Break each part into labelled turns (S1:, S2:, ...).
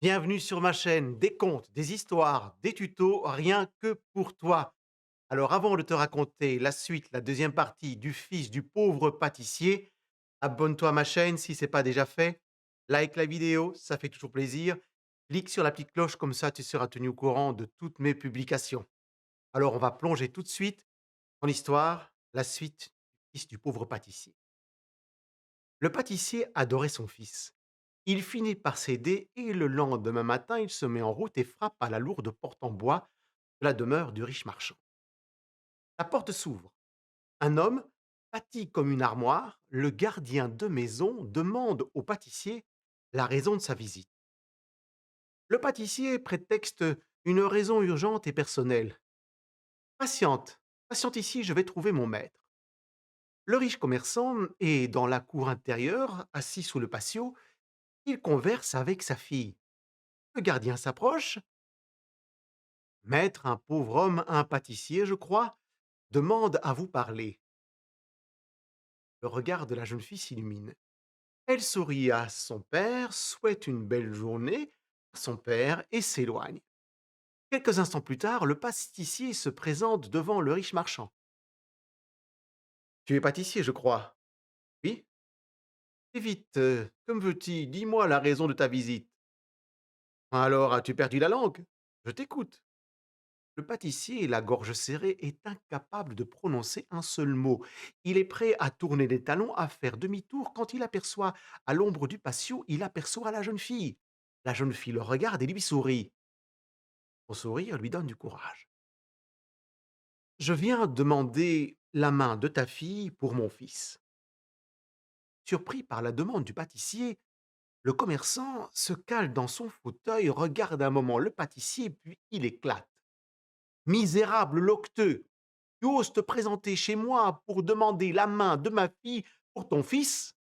S1: Bienvenue sur ma chaîne, des contes, des histoires, des tutos, rien que pour toi. Alors avant de te raconter la suite, la deuxième partie du fils du pauvre pâtissier, abonne-toi à ma chaîne si ce n'est pas déjà fait. Like la vidéo, ça fait toujours plaisir. Clique sur la petite cloche, comme ça tu seras tenu au courant de toutes mes publications. Alors on va plonger tout de suite en histoire, la suite du fils du pauvre pâtissier. Le pâtissier adorait son fils. Il finit par céder et le lendemain matin, il se met en route et frappe à la lourde porte en bois de la demeure du riche marchand. La porte s'ouvre. Un homme, bâti comme une armoire, le gardien de maison, demande au pâtissier la raison de sa visite. Le pâtissier prétexte une raison urgente et personnelle. Patiente, patiente ici, je vais trouver mon maître. Le riche commerçant est dans la cour intérieure, assis sous le patio, il converse avec sa fille. Le gardien s'approche. Maître, un pauvre homme, un pâtissier, je crois, demande à vous parler. Le regard de la jeune fille s'illumine. Elle sourit à son père, souhaite une belle journée à son père et s'éloigne. Quelques instants plus tard, le pâtissier se présente devant le riche marchand. Tu es pâtissier, je crois. Oui. Et vite, que me veux-tu? Dis-moi la raison de ta visite. Alors, as-tu perdu la langue? Je t'écoute. Le pâtissier, la gorge serrée, est incapable de prononcer un seul mot. Il est prêt à tourner les talons, à faire demi-tour quand il aperçoit, à l'ombre du patio, il aperçoit la jeune fille. La jeune fille le regarde et lui sourit. Son sourire lui donne du courage. Je viens demander la main de ta fille pour mon fils. Surpris par la demande du pâtissier, le commerçant se cale dans son fauteuil, regarde un moment le pâtissier, puis il éclate. Misérable loqueteux! Tu oses te présenter chez moi pour demander la main de ma fille pour ton fils?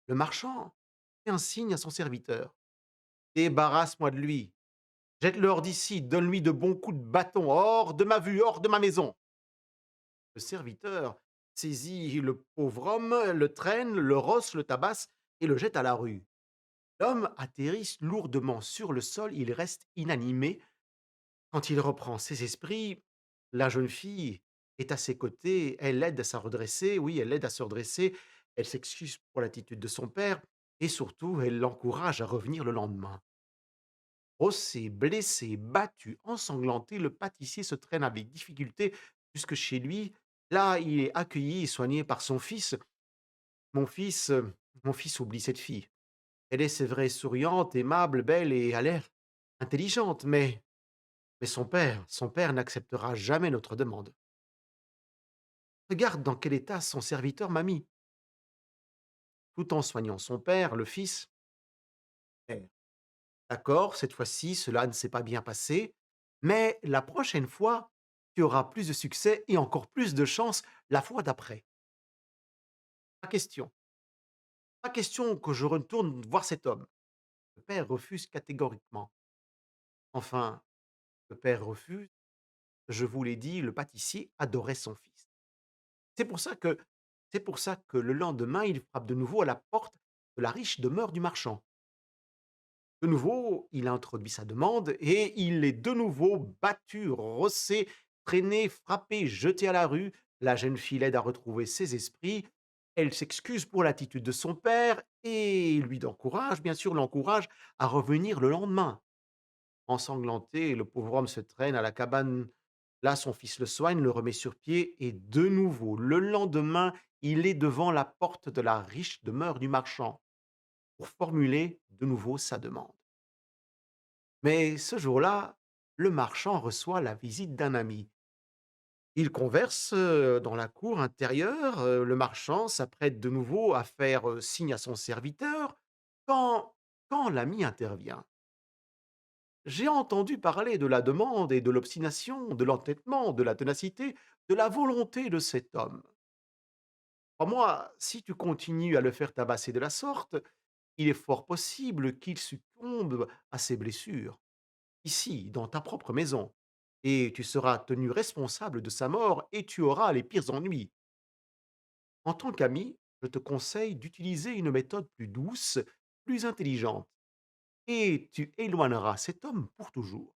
S1: Le marchand fait un signe à son serviteur. Débarrasse-moi de lui. Jette-le hors d'ici, donne-lui de bons coups de bâton, hors de ma vue, hors de ma maison. Le serviteur saisit le pauvre homme, le traîne, le rosse, le tabasse et le jette à la rue. L'homme atterrit lourdement sur le sol, il reste inanimé. Quand il reprend ses esprits, la jeune fille est à ses côtés, elle l'aide à se redresser, oui, elle l'aide à se redresser, elle s'excuse pour l'attitude de son père et surtout, elle l'encourage à revenir le lendemain. Rossé, blessé, battu, ensanglanté, le pâtissier se traîne avec difficulté jusque chez lui. Là, il est accueilli et soigné par son fils. Mon fils, mon fils oublie cette fille. Elle est, c'est vrai, souriante, aimable, belle et a l'air intelligente, mais son père n'acceptera jamais notre demande. Regarde dans quel état son serviteur m'a mis. Tout en soignant son père, le fils. Eh, d'accord, cette fois-ci, cela ne s'est pas bien passé, mais la prochaine fois, tu auras plus de succès et encore plus de chance la fois d'après. Pas question. Pas question que je retourne voir cet homme. Le père refuse catégoriquement. Enfin, le père refuse. Je vous l'ai dit, le pâtissier adorait son fils. C'est pour ça que c'est pour ça que le lendemain, il frappe de nouveau à la porte de la riche demeure du marchand. De nouveau, il introduit sa demande et il est de nouveau battu, rossé, traîné, frappé, jeté à la rue. La jeune fille l'aide à retrouver ses esprits. Elle s'excuse pour l'attitude de son père et lui encourage, bien sûr, l'encourage à revenir le lendemain. Ensanglanté, le pauvre homme se traîne à la cabane. Là, son fils le soigne, le remet sur pied et de nouveau, le lendemain, il est devant la porte de la riche demeure du marchand pour formuler de nouveau sa demande. Mais ce jour-là, le marchand reçoit la visite d'un ami. Ils conversent dans la cour intérieure, le marchand s'apprête de nouveau à faire signe à son serviteur quand, quand l'ami intervient. J'ai entendu parler de la demande et de l'obstination, de l'entêtement, de la ténacité, de la volonté de cet homme. Crois-moi, si tu continues à le faire tabasser de la sorte, il est fort possible qu'il succombe à ses blessures, ici, dans ta propre maison, et tu seras tenu responsable de sa mort et tu auras les pires ennuis. En tant qu'ami, je te conseille d'utiliser une méthode plus douce, plus intelligente. et tu éloigneras cet homme pour toujours.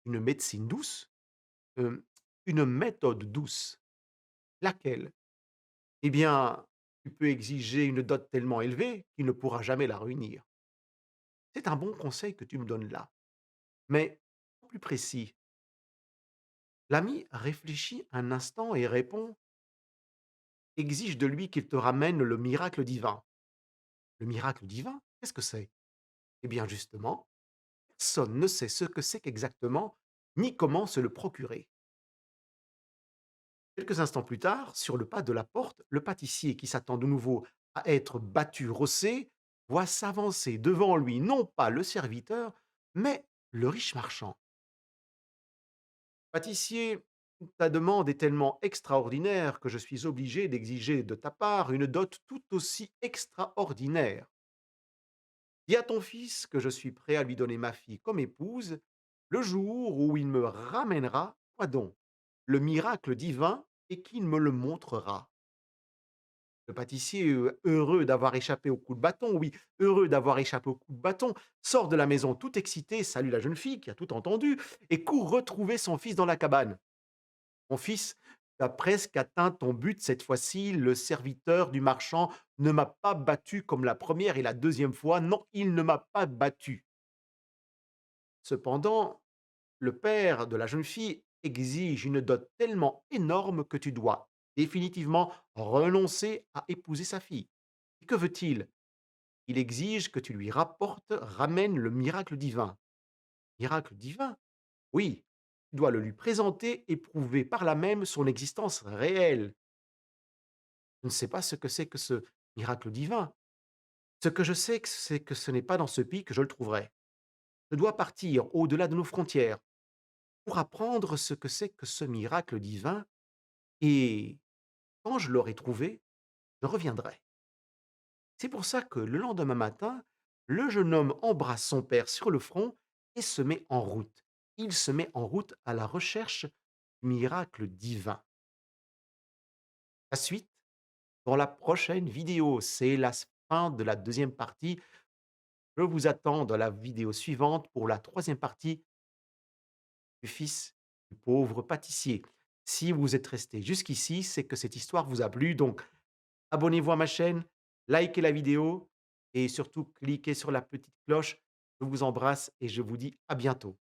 S1: Une médecine douce, heu, une méthode douce. Laquelle? Eh bien, tu peux exiger une dot tellement élevée qu'il ne pourra jamais la réunir. C'est un bon conseil que tu me donnes là. Mais, plus précis, l'ami réfléchit un instant et répond: «Exige de lui qu'il te ramène le miracle divin». Le miracle divin, qu'est-ce que c'est? Eh bien justement, personne ne sait ce que c'est qu'exactement, ni comment se le procurer. Quelques instants plus tard, sur le pas de la porte, le pâtissier qui s'attend de nouveau à être battu rossé, voit s'avancer devant lui non pas le serviteur, mais le riche marchand. Pâtissier, ta demande est tellement extraordinaire que je suis obligé d'exiger de ta part une dot tout aussi extraordinaire. Dis à ton fils que je suis prêt à lui donner ma fille comme épouse, le jour où il me ramènera, quoi donc, le miracle divin et qu'il me le montrera. Le pâtissier, heureux d'avoir échappé au coup de bâton, oui, heureux d'avoir échappé au coup de bâton, sort de la maison tout excité, salue la jeune fille qui a tout entendu et court retrouver son fils dans la cabane. «Mon fils, tu as presque atteint ton but cette fois-ci, le serviteur du marchand ne m'a pas battu comme la première et la deuxième fois, non, il ne m'a pas battu». Cependant, le père de la jeune fille exige une dot tellement énorme que tu dois définitivement renoncer à épouser sa fille. Et que veut-il? Il exige que tu lui ramènes le miracle divin. Miracle divin? Oui, tu dois le lui présenter et prouver par là même son existence réelle. Je ne sais pas ce que c'est que ce miracle divin. Ce que je sais, c'est que ce n'est pas dans ce pays que je le trouverai. Je dois partir au-delà de nos frontières pour apprendre ce que c'est que ce miracle divin et quand je l'aurai trouvé, je reviendrai. C'est pour ça que le lendemain matin, le jeune homme embrasse son père sur le front et se met en route. Il se met en route à la recherche du miracle divin. La suite dans la prochaine vidéo. C'est la fin de la deuxième partie. Je vous attends dans la vidéo suivante pour la troisième partie du fils du pauvre pâtissier. Si vous êtes resté jusqu'ici, c'est que cette histoire vous a plu. Donc, abonnez-vous à ma chaîne, likez la vidéo et surtout cliquez sur la petite cloche. Je vous embrasse et je vous dis à bientôt.